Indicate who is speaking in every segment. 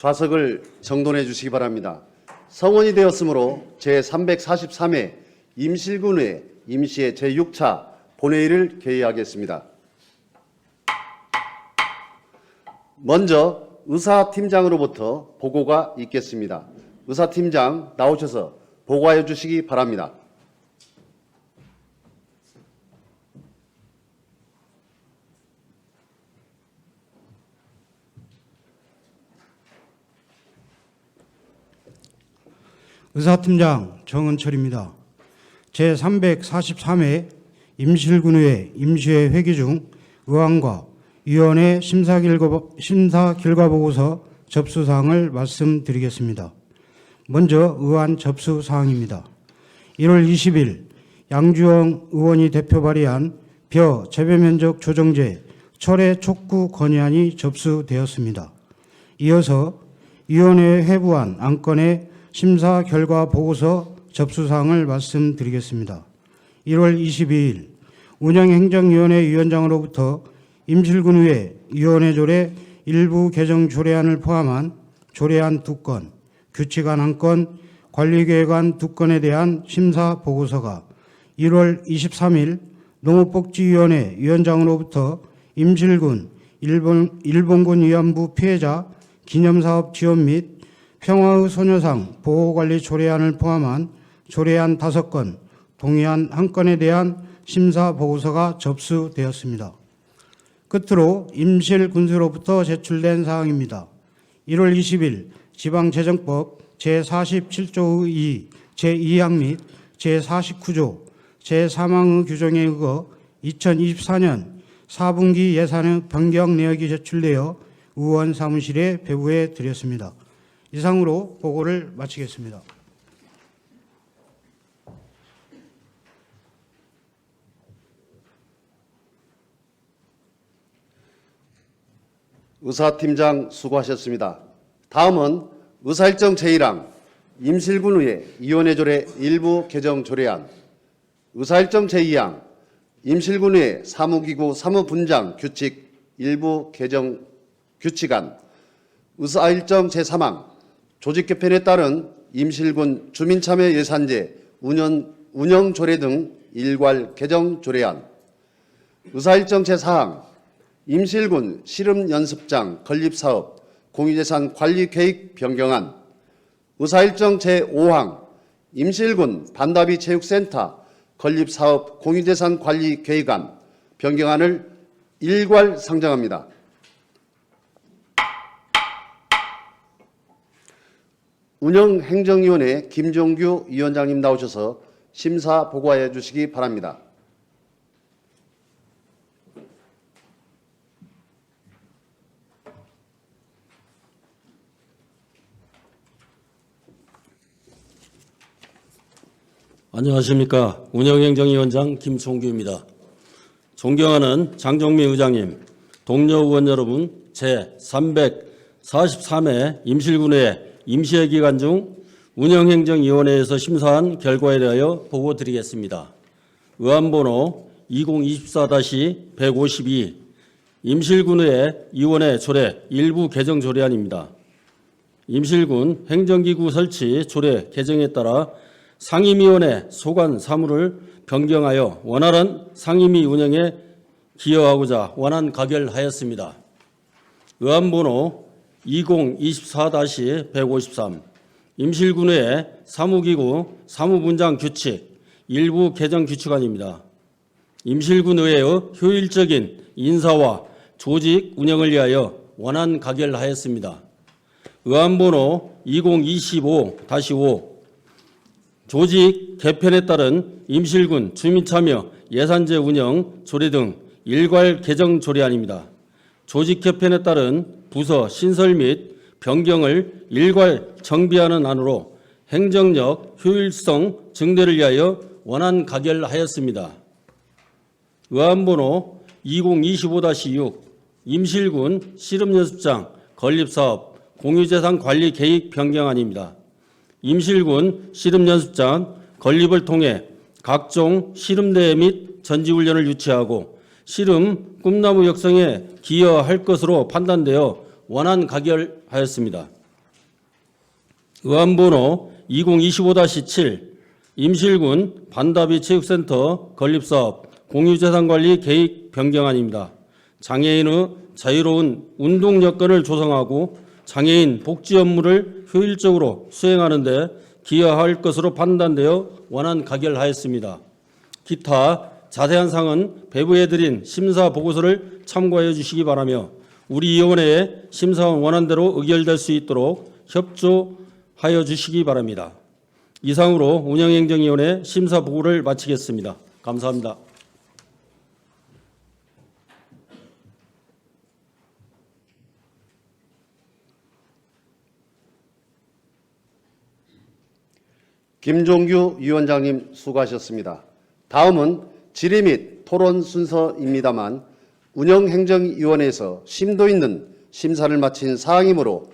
Speaker 1: 좌석을 정돈해 주시기 바랍니다. 성원이 되었으므로 제343회 임실군의 임시회 제6차 본회의를 개의하겠습니다. 먼저 의사팀장으로부터 보고가 있겠습니다. 의사팀장 나오셔서 보고하여 주시기 바랍니다.
Speaker 2: 의사팀장 정은철입니다. 제343회 임실군의회 임시회 회기 중 의안과 위원회 심사 결과 보고서 접수사항을 말씀드리겠습니다. 먼저 의안 접수사항입니다. 1월 20일 양주영 의원이 대표 발의한 벼 재배면적 조정제 철회 촉구 건의안이 접수되었습니다. 이어서 위원회에 회부한 안건의 심사 결과 보고서 접수사항을 말씀드리겠습니다. 1월 22일 운영행정위원회 위원장으로부터 임실군의회 위원회 조례 일부 개정 조례안을 포함한 조례안 2건, 규칙안 1건, 관리계획안 2건에 대한 심사 보고서가 1월 23일 농업복지위원회 위원장으로부터 임실군 일본군 위안부 피해자 기념사업 지원 및 평화의 소녀상 보호관리 조례안을 포함한 조례안 5건, 동의안 1건에 대한 심사 보고서가 접수되었습니다. 끝으로 임실군수로부터 제출된 사항입니다. 1월 20일 지방재정법 제47조 2, 제2항 및 제49조 제3항의 규정에 의거 2024년 4분기 예산의 변경 내역이 제출되어 의원 사무실에 배부해 드렸습니다. 이상으로 보고를 마치겠습니다.
Speaker 1: 의사팀장 수고하셨습니다. 다음은 의사일정 제1항 임실군의회 위원회 조례 일부 개정 조례안, 의사일정 제2항 임실군의회 사무기구 사무분장 규칙 일부 개정 규칙안, 의사일정 제3항 조직 개편에 따른 임실군 주민참여 예산제 운영 조례 등 일괄 개정 조례안, 의사일정 제4항 임실군 씨름연습장 건립사업 공유재산 관리계획 변경안, 의사일정 제5항 임실군 반다비 체육센터 건립사업 공유재산 관리계획안 변경안을 일괄 상정합니다. 운영행정위원회 김종규 위원장님 나오셔서 심사 보고하여 주시기 바랍니다.
Speaker 3: 안녕하십니까. 운영행정위원장 김종규입니다. 존경하는 장정미 의장님, 동료 의원 여러분, 제343회 임실군의 임시회 기간 중 운영행정위원회에서 심사한 결과에 대하여 보고드리겠습니다. 의안번호 2024-152 임실군의 위원회 조례 일부 개정 조례안입니다. 임실군 행정기구 설치 조례 개정에 따라 상임위원회 소관 사무를 변경하여 원활한 상임위 운영에 기여하고자 원안 가결하였습니다. 의안번호 2024-153 임실군의 사무기구 사무분장 규칙 일부 개정 규칙안입니다. 임실군의회의 효율적인 인사와 조직 운영을 위하여 원안 가결하였습니다. 의안번호 2025-5 조직 개편에 따른 임실군 주민참여 예산제 운영 조례 등 일괄 개정 조례안입니다. 조직 개편에 따른 부서 신설 및 변경을 일괄 정비하는 안으로 행정력 효율성 증대를 위하여 원안 가결하였습니다. 의안번호 2025-6 임실군 씨름연습장 건립사업 공유재산 관리 계획 변경안입니다. 임실군 씨름연습장 건립을 통해 각종 씨름대회 및 전지훈련을 유치하고 씨름 꿈나무 역성에 기여할 것으로 판단되어 원안 가결하였습니다. 의안번호 2025-7 임실군 반다비 체육센터 건립사업 공유재산관리 계획 변경안입니다. 장애인의 자유로운 운동 여건을 조성하고 장애인 복지 업무를 효율적으로 수행하는 데 기여할 것으로 판단되어 원안 가결하였습니다. 기타 자세한 사항은 배부해드린 심사 보고서를 참고해 주시기 바라며 우리 위원회의 심사원 원안대로 의결될 수 있도록 협조하여 주시기 바랍니다. 이상으로 운영행정위원회 심사 보고를 마치겠습니다. 감사합니다.
Speaker 1: 김종규 위원장님 수고하셨습니다. 다음은 질의 및 토론 순서입니다만 운영행정위원회에서 심도 있는 심사를 마친 사항이므로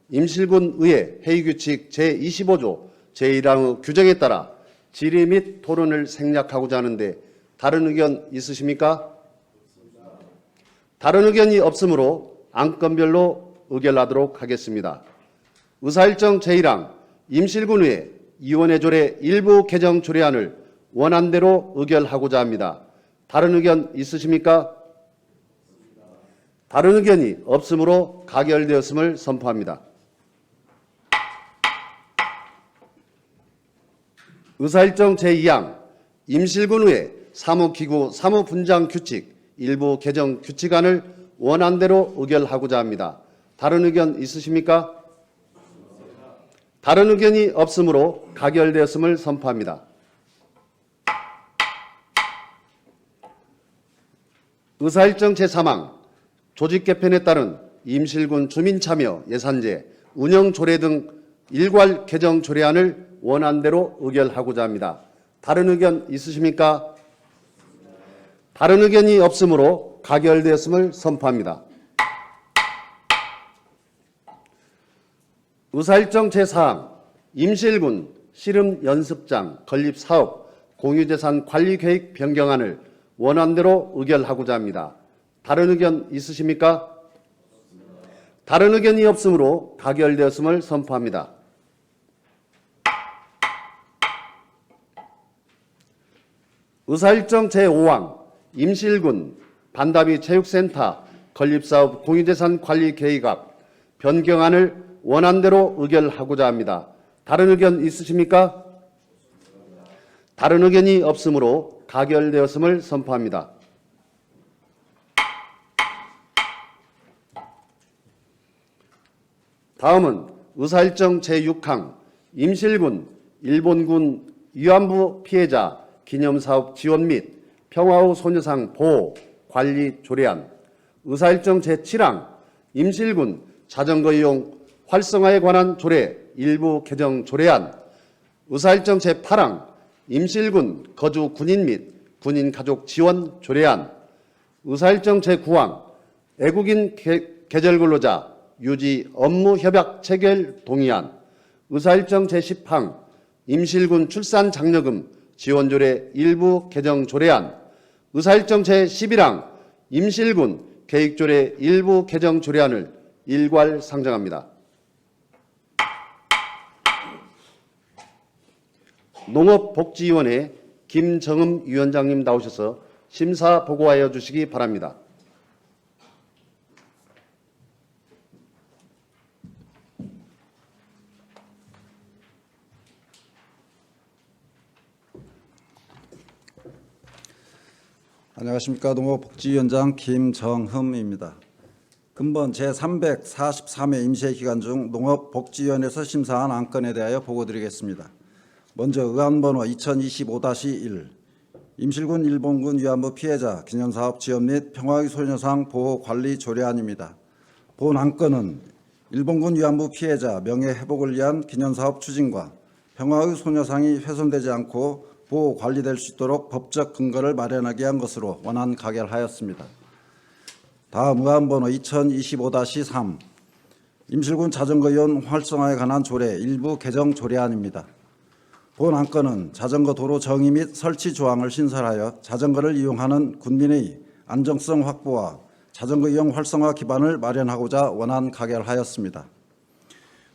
Speaker 1: 임실군 의회 회의규칙 제25조 제1항의 규정에 따라 질의 및 토론을 생략하고자 하는데 다른 의견 있으십니까? 다른 의견이 없으므로 안건별로 의결하도록 하겠습니다. 의사일정 제1항 임실군 의회 위원회 조례 일부 개정 조례안을 원안대로 의결하고자 합니다. 다른 의견 있으십니까? 다른 의견이 없으므로 가결되었음을 선포합니다. 의사일정 제2항 임실군 의회 사무기구 사무분장 규칙 일부 개정 규칙안을 원안대로 의결하고자 합니다. 다른 의견 있으십니까? 다른 의견이 없으므로 가결되었음을 선포합니다. 의사일정 제3항 조직 개편에 따른 임실군 주민참여 예산제 운영조례 등 일괄 개정 조례안을 원안대로 의결하고자 합니다. 다른 의견 있으십니까? 다른 의견이 없으므로 가결되었음을 선포합니다. 의사일정 제4항 임실군 씨름연습장 건립사업 공유재산 관리계획 변경안을 원안대로 의결하고자 합니다. 다른 의견 있으십니까? 다른 의견이 없으므로 가결되었음을 선포합니다. 의사일정 제5항 임실군 반다비 체육센터 건립사업 공유재산 관리계획안 변경안을 원안대로 의결하고자 합니다. 다른 의견 있으십니까? 다른 의견이 없으므로 가결되었음을 선포합니다. 다음은 의사일정 제6항 임실군 일본군 위안부 피해자 기념사업 지원 및 평화의 소녀상 보호 관리 조례안 의사일정 제7항 임실군 자전거 이용 활성화에 관한 조례 일부 개정 조례안 의사일정 제8항 임실군 거주 군인 및 군인 가족 지원 조례안 의사일정 제9항 애국인 계절근로자 유지 업무 협약 체결 동의안 의사일정 제10항 임실군 출산 장려금 지원 조례 일부 개정 조례안 의사일정 제11항 임실군 계획조례 일부 개정 조례안을 일괄 상정합니다. 농업복지위원회 김정흠 위원장님 나오셔서 심사 보고하여 주시기 바랍니다.
Speaker 4: 안녕하십니까. 농업복지위원장 김정흠입니다. 근본 제343회 임시회 기간 중 농업복지위원회에서 심사한 안건에 대하여 보고드리겠습니다. 먼저 의안번호 2025-1 임실군 일본군 위안부 피해자 기념사업 지원 및 평화의 소녀상 보호 관리 조례안입니다. 본 안건은 일본군 위안부 피해자 명예회복을 위한 기념사업 추진과 평화의 소녀상이 훼손되지 않고 보호 관리될 수 있도록 법적 근거를 마련하기 위한 것으로 원안 가결하였습니다. 다음 의안번호 2025-3 임실군 자전거 이용 활성화에 관한 조례 일부 개정 조례안입니다. 본 안건은 자전거 도로 정의 및 설치 조항을 신설하여 자전거를 이용하는 군민의 안정성 확보와 자전거 이용 활성화 기반을 마련하고자 원안 가결하였습니다.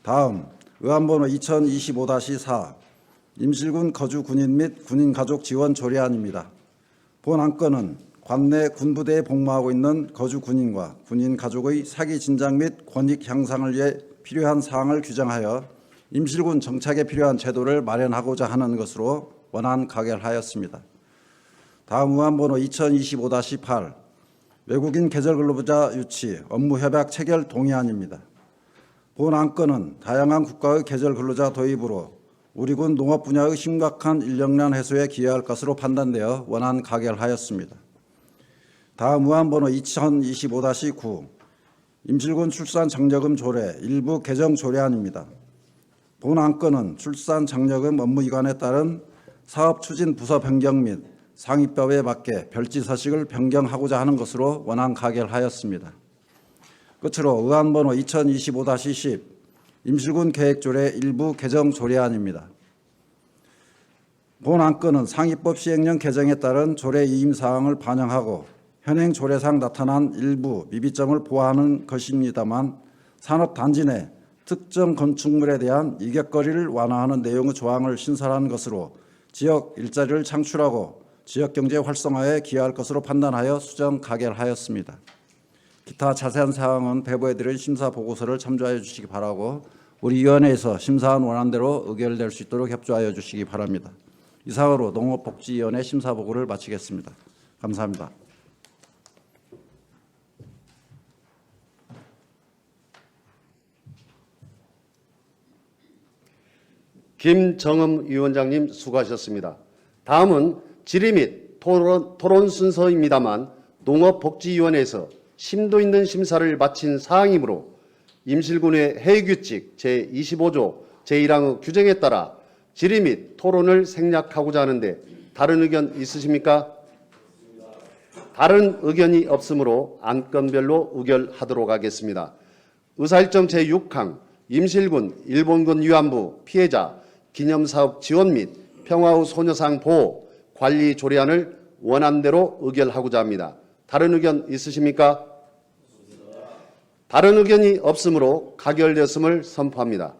Speaker 4: 다음 의안번호 2025-4 임실군 거주 군인 및 군인 가족 지원 조례안입니다. 본 안건은 관내 군부대에 복무하고 있는 거주 군인과 군인 가족의 사기 진작 및 권익 향상을 위해 필요한 사항을 규정하여 임실군 정착에 필요한 제도를 마련하고자 하는 것으로 원안 가결하였습니다. 다음 의안번호 2025-8 외국인 계절근로자 유치 업무협약 체결 동의안입니다. 본 안건은 다양한 국가의 계절근로자 도입으로 우리 군 농업 분야의 심각한 인력난 해소에 기여할 것으로 판단되어 원안 가결하였습니다. 다음 의안번호 2025-9 임실군 출산 장려금 조례 일부 개정 조례안입니다. 본 안건은 출산 장려금 업무 이관에 따른 사업 추진 부서 변경 및 상위법에 맞게 별지 서식을 변경하고자 하는 것으로 원안 가결하였습니다. 끝으로 의안번호 2025-10 임실군 계획조례 일부 개정 조례안입니다. 본 안건은 상위법 시행령 개정에 따른 조례 이임사항을 반영하고 현행 조례상 나타난 일부 미비점을 보완하는 것입니다만 산업단지 내 특정 건축물에 대한 이격거리를 완화하는 내용의 조항을 신설한 것으로 지역 일자리를 창출하고 지역경제 활성화에 기여할 것으로 판단하여 수정 가결하였습니다. 기타 자세한 사항은 배부해드릴 심사보고서를 참조하여 주시기 바라고 우리 위원회에서 심사한 원안대로 의결될 수 있도록 협조하여 주시기 바랍니다. 이상으로 농업복지위원회 심사보고를 마치겠습니다. 감사합니다.
Speaker 1: 김정흠 위원장님 수고하셨습니다. 다음은 질의 및 토론 순서입니다만 농업복지위원회에서 심도 있는 심사를 마친 사항이므로 임실군의 해외규칙 제25조 제1항의 규정에 따라 질의 및 토론을 생략하고자 하는데 다른 의견 있으십니까? 다른 의견이 없으므로 안건별로 의결하도록 하겠습니다. 의사일정 제6항 임실군 일본군 위안부 피해자 기념사업 지원 및 평화의 소녀상 보호 관리 조례안을 원안대로 의결하고자 합니다. 다른 의견 있으십니까? 다른 의견이 없으므로 가결되었음을 선포합니다.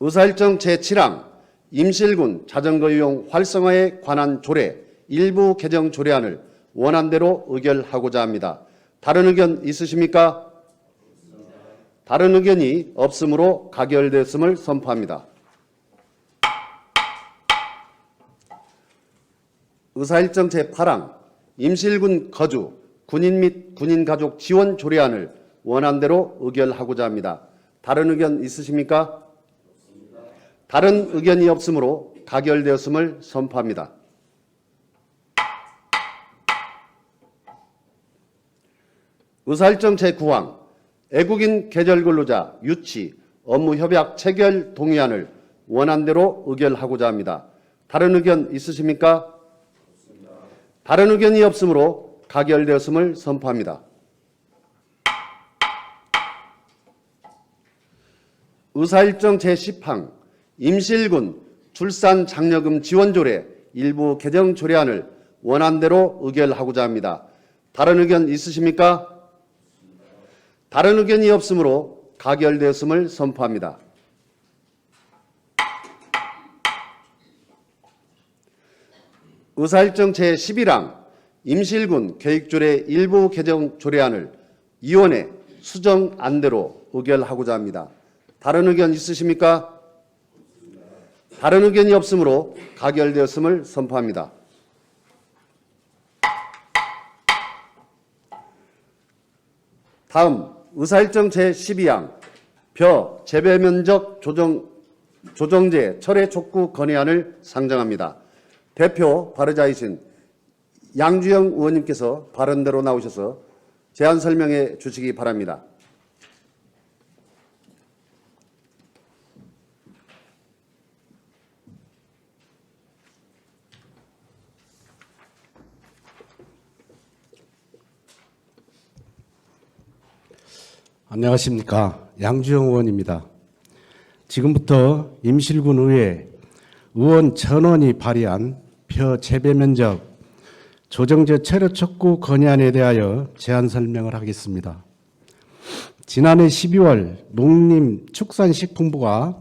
Speaker 1: 의사일정 제7항 임실군 자전거 이용 활성화에 관한 조례 일부 개정 조례안을 원안대로 의결하고자 합니다. 다른 의견 있으십니까? 다른 의견이 없으므로 가결되었음을 선포합니다. 의사일정 제8항 임실군 거주 군인 및 군인가족 지원 조례안을 원안대로 의결하고자 합니다. 다른 의견 있으십니까? 다른 의견이 없으므로 가결되었음을 선포합니다. 의사일정 제9항 애국인 계절근로자 유치 업무협약 체결 동의안을 원안대로 의결하고자 합니다. 다른 의견 있으십니까? 다른 의견이 없으므로 가결되었음을 선포합니다. 의사일정 제10항 임실군 출산 장려금 지원 조례 일부 개정 조례안을 원안대로 의결하고자 합니다. 다른 의견 있으십니까? 다른 의견이 없으므로 가결되었음을 선포합니다. 의사일정 제11항 임실군 계획조례 일부 개정 조례안을 위원회 수정안대로 의결하고자 합니다. 다른 의견 있으십니까? 다른 의견이 없으므로 가결되었음을 선포합니다. 다음 의사일정 제12항 벼 재배면적 조정제 철회 촉구 건의안을 상정합니다. 대표 발의자이신 양주영 의원님께서 발언대로 나오셔서 제안 설명해 주시기 바랍니다.
Speaker 5: 안녕하십니까. 양주영 의원입니다. 지금부터 임실군 의회 의원 1000원이 발의한 벼 재배 면적 조정제 철회 촉구 건의안에 대하여 제안 설명을 하겠습니다. 지난해 12월 농림축산식품부가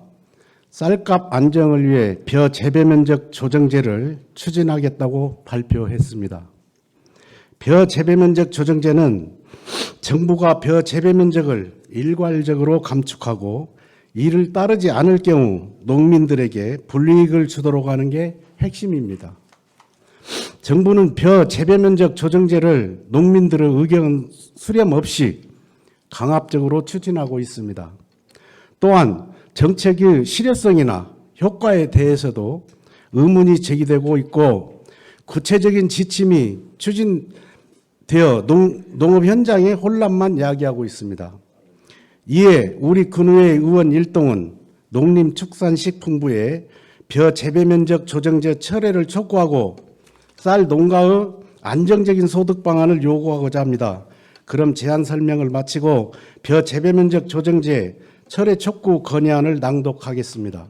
Speaker 5: 쌀값 안정을 위해 벼 재배 면적 조정제를 추진하겠다고 발표했습니다. 벼 재배 면적 조정제는 정부가 벼 재배 면적을 일괄적으로 감축하고 이를 따르지 않을 경우 농민들에게 불이익을 주도록 하는 게 핵심입니다. 정부는 벼 재배 면적 조정제를 농민들의 의견 수렴 없이 강압적으로 추진하고 있습니다. 또한 정책의 실효성이나 효과에 대해서도 의문이 제기되고 있고 구체적인 지침이 추진되어 농업 현장의 혼란만 야기하고 있습니다. 이에 우리 군의회 의원 일동은 농림축산식품부에 벼 재배 면적 조정제 철회를 촉구하고 쌀 농가의 안정적인 소득 방안을 요구하고자 합니다. 그럼 제안 설명을 마치고 벼 재배 면적 조정제 철회 촉구 건의안을 낭독하겠습니다.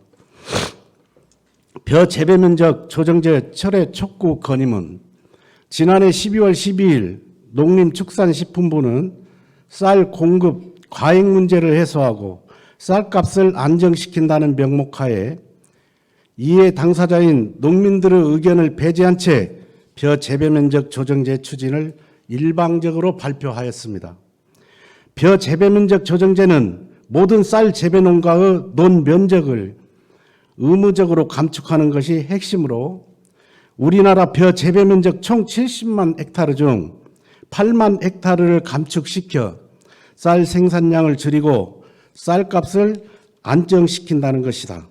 Speaker 5: 벼 재배 면적 조정제 철회 촉구 건의문. 지난해 12월 12일 농림축산식품부는 쌀 공급 과잉 문제를 해소하고 쌀값을 안정시킨다는 명목하에 이해 당사자인 농민들의 의견을 배제한 채 벼 재배 면적 조정제 추진을 일방적으로 발표하였습니다. 벼 재배 면적 조정제는 모든 쌀 재배 농가의 논 면적을 의무적으로 감축하는 것이 핵심으로 우리나라 벼 재배 면적 총 70만 헥타르 중 8만 헥타르를 감축시켜 쌀 생산량을 줄이고 쌀값을 안정시킨다는 것이다.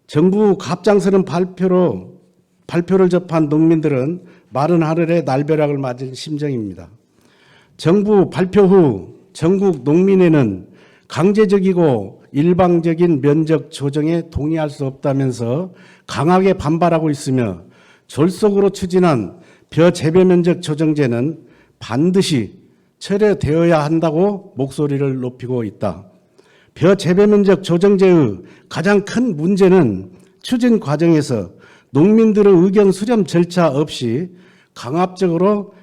Speaker 5: 정부 갑작스런 발표를 접한 농민들은 마른 하늘에 날벼락을 맞은 심정입니다. 정부 발표 후 전국 농민회는 강제적이고 일방적인 면적 조정에 동의할 수 없다면서 강하게 반발하고 있으며 졸속으로 추진한 벼 재배 면적 조정제는 반드시 철회되어야 한다고 목소리를 높이고 있다. 벼 재배 면적 조정제의 가장 큰 문제는 추진 과정에서 농민들의 의견 수렴 절차 없이 강압적으로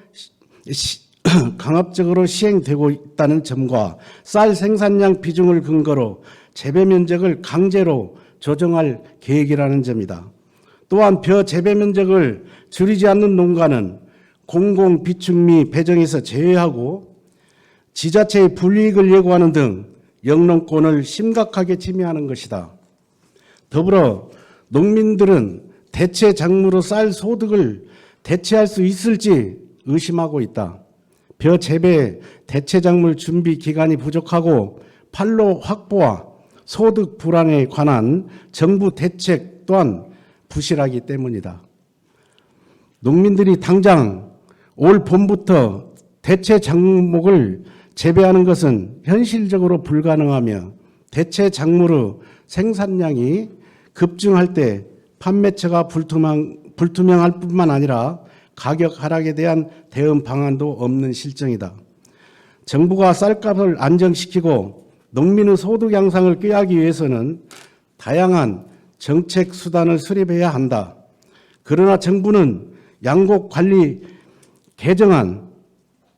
Speaker 5: 시행되고 있다는 점과 쌀 생산량 비중을 근거로 재배 면적을 강제로 조정할 계획이라는 점이다. 또한 벼 재배 면적을 줄이지 않는 농가는 공공 비축미 배정에서 제외하고 지자체의 불이익을 예고하는 등 영농권을 심각하게 침해하는 것이다. 더불어 농민들은 대체 작물로 쌀 소득을 대체할 수 있을지 의심하고 있다. 벼 재배 대체 작물 준비 기간이 부족하고 판로 확보와 소득 불안에 관한 정부 대책 또한 부실하기 때문이다. 농민들이 당장 올 봄부터 대체 작목을 재배하는 것은 현실적으로 불가능하며 대체 작물의 생산량이 급증할 때 판매처가 불투명할 뿐만 아니라 가격 하락에 대한 대응 방안도 없는 실정이다. 정부가 쌀값을 안정시키고 농민의 소득 양상을 꾀하기 위해서는 다양한 정책 수단을 수립해야 한다. 그러나 정부는 양곡 관리 개정안,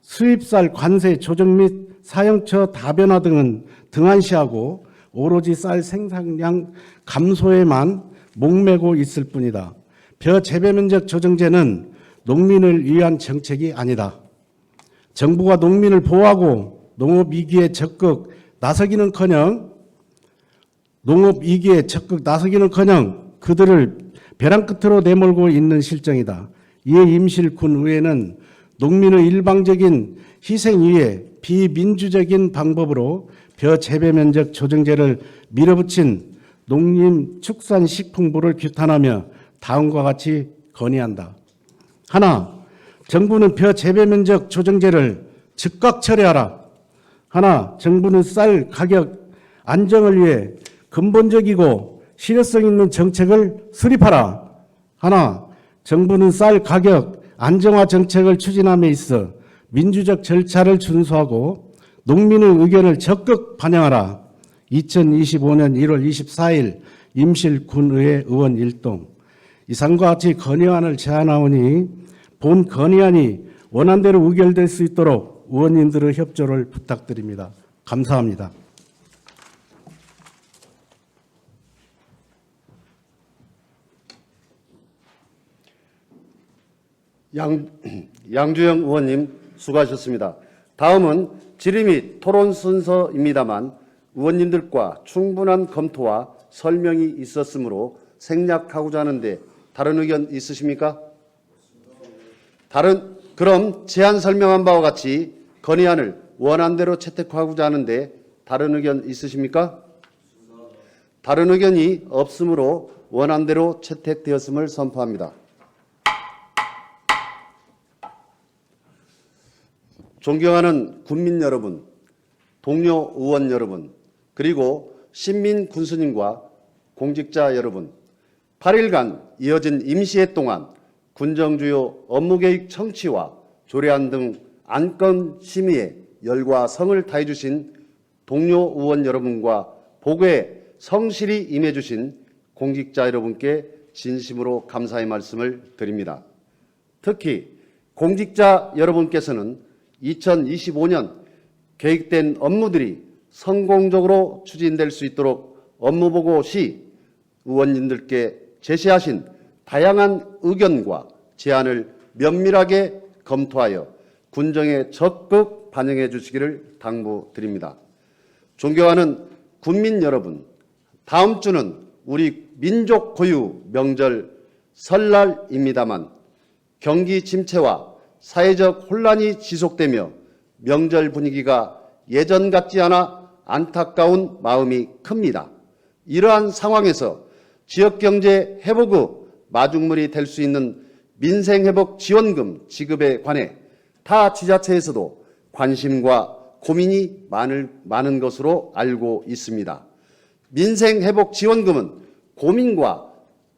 Speaker 5: 수입쌀 관세 조정 및 사용처 다변화 등은 등한시하고 오로지 쌀 생산량 감소에만 목매고 있을 뿐이다. 벼 재배 면적 조정제는 농민을 위한 정책이 아니다. 정부가 농민을 보호하고 농업 위기에 적극 나서기는커녕 그들을 벼랑 끝으로 내몰고 있는 실정이다. 이에 임실군의회는 농민의 일방적인 희생 위에 비민주적인 방법으로 벼 재배 면적 조정제를 밀어붙인 농림축산식품부를 규탄하며 다음과 같이 건의한다. 하나, 정부는 벼 재배 면적 조정제를 즉각 철회하라. 하나, 정부는 쌀 가격 안정을 위해 근본적이고 실효성 있는 정책을 수립하라. 하나, 정부는 쌀 가격 안정화 정책을 추진함에 있어 민주적 절차를 준수하고 농민의 의견을 적극 반영하라. 2025년 1월 24일 임실군의회 의원 일동. 이상과 같이 건의안을 제안하오니 본 건의안이 원안대로 의결될 수 있도록 의원님들의 협조를 부탁드립니다. 감사합니다.
Speaker 1: 양주영 의원님 수고하셨습니다. 다음은 질의 및 토론 순서입니다만 의원님들과 충분한 검토와 설명이 있었으므로 생략하고자 하는데 다른 의견 있으십니까? 그럼 제안 설명한 바와 같이 건의안을 원안대로 채택하고자 하는데 다른 의견 있으십니까? 다른 의견이 없으므로 원안대로 채택되었음을 선포합니다. 존경하는 국민 여러분, 동료 의원 여러분, 그리고 신민 군수님과 공직자 여러분, 8일간 이어진 임시회 동안 군정주요 업무계획 청취와 조례안 등 안건 심의에 열과 성을 다해 주신 동료 의원 여러분과 보고에 성실히 임해 주신 공직자 여러분께 진심으로 감사의 말씀을 드립니다. 특히 공직자 여러분께서는 2025년 계획된 업무들이 성공적으로 추진될 수 있도록 업무보고 시 의원님들께 제시하신 다양한 의견과 제안을 면밀하게 검토하여 군정에 적극 반영해 주시기를 당부드립니다. 존경하는 국민 여러분, 다음 주는 우리 민족 고유 명절 설날입니다만 경기 침체와 사회적 혼란이 지속되며 명절 분위기가 예전 같지 않아 안타까운 마음이 큽니다. 이러한 상황에서 지역경제 회복의 마중물이 될 수 있는 민생회복지원금 지급에 관해 타 지자체에서도 관심과 고민이 많은 것으로 알고 있습니다. 민생회복지원금은 고민과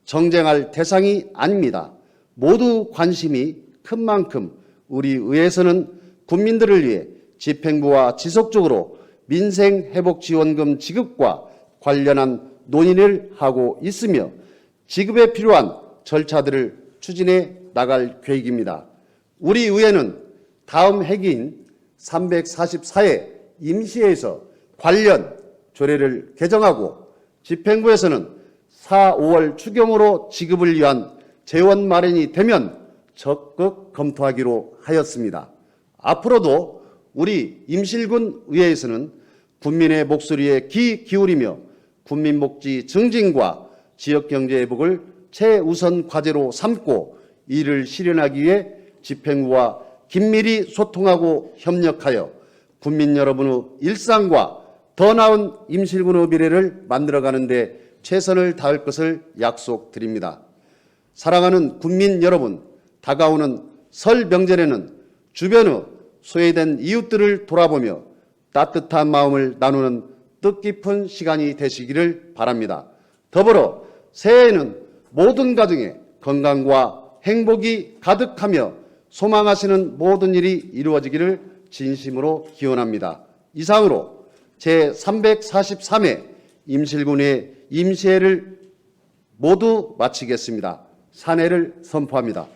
Speaker 1: 정쟁할 대상이 아닙니다. 모두 관심이 큰 만큼 우리 의회에서는 국민들을 위해 집행부와 지속적으로 민생회복지원금 지급과 관련한 논의를 하고 있으며 지급에 필요한 절차들을 추진해 나갈 계획입니다. 우리 의회는 다음 회기인 344회 임시회에서 관련 조례를 개정하고 집행부에서는 4, 5월 추경으로 지급을 위한 재원 마련이 되면 적극 검토하기로 하였습니다. 앞으로도 우리 임실군 의회에서는 국민의 목소리에 귀 기울이며 국민복지 증진과 지역경제 회복을 최우선 과제로 삼고 이를 실현하기 위해 집행부와 긴밀히 소통하고 협력하여 국민 여러분의 일상과 더 나은 임실군의 미래를 만들어가는 데 최선을 다할 것을 약속드립니다. 사랑하는 국민 여러분, 다가오는 설 명절에는 주변의 소외된 이웃들을 돌아보며 따뜻한 마음을 나누는 뜻깊은 시간이 되시기를 바랍니다. 더불어 새해에는 모든 가정에 건강과 행복이 가득하며 소망하시는 모든 일이 이루어지기를 진심으로 기원합니다. 이상으로 제343회 임실군의 임시회를 모두 마치겠습니다. 산회를 선포합니다.